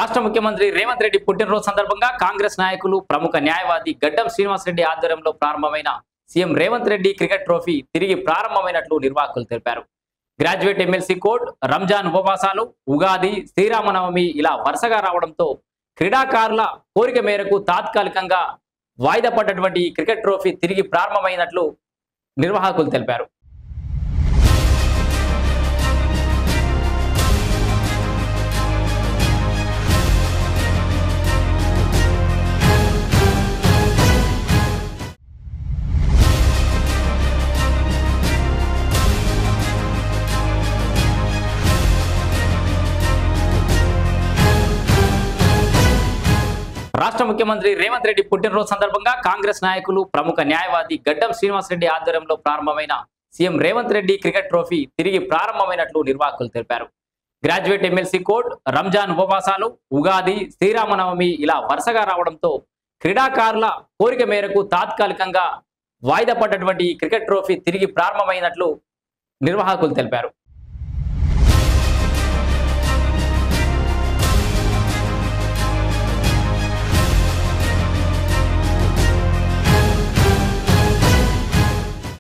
రాష్ట్ర ముఖ్యమంత్రి రేవంత్ రెడ్డి పుట్టినరోజు సందర్భంగా కాంగ్రెస్ నాయకులు ప్రముఖ న్యాయవాది గడ్డం శ్రీనివాసరెడ్డి ఆధ్వర్యంలో ప్రారంభమైన CM Revanth Reddy cricket trophy తిరిగి ప్రారంభమైనట్లు నిర్వాహకులు తెలిపారు. గ్రాడ్యుయేట్ ఎమ్మెల్సీ కోడ్, రంజాన్ ఉపవాసాలు, ఉగాది, శ్రీరామనవమి ఇలా వరుసగా రావడంతో క్రీడాకారుల కోరిక మేరకు తాత్కాలికంగా వాయిదా పడ్డటువంటి ఈ క్రికెట్ ట్రోఫీ తిరిగి ప్రారంభమైనట్లు నిర్వాహకులు తెలిపారు. రాష్ట్ర ముఖ్యమంత్రి రేవంత్ రెడ్డి పుట్టినరోజు సందర్భంగా కాంగ్రెస్ నాయకులు ప్రముఖ న్యాయవాది గడ్డం శ్రీనివాసరెడ్డి ఆధ్వర్యంలో ప్రారంభమైన CM Revanth Reddy cricket trophy తిరిగి ప్రారంభమైనట్లు నిర్వాహకులు తెలిపారు. గ్రాడ్యుయేట్ ఎమ్మెల్సీ కోడ్, రంజాన్ ఉపవాసాలు, ఉగాది, శ్రీరామనవమి ఇలా వరుసగా రావడంతో క్రీడాకారుల కోరిక మేరకు తాత్కాలికంగా వాయిదా పడ్డటువంటి ఈ క్రికెట్ ట్రోఫీ తిరిగి ప్రారంభమైనట్లు నిర్వాహకులు తెలిపారు.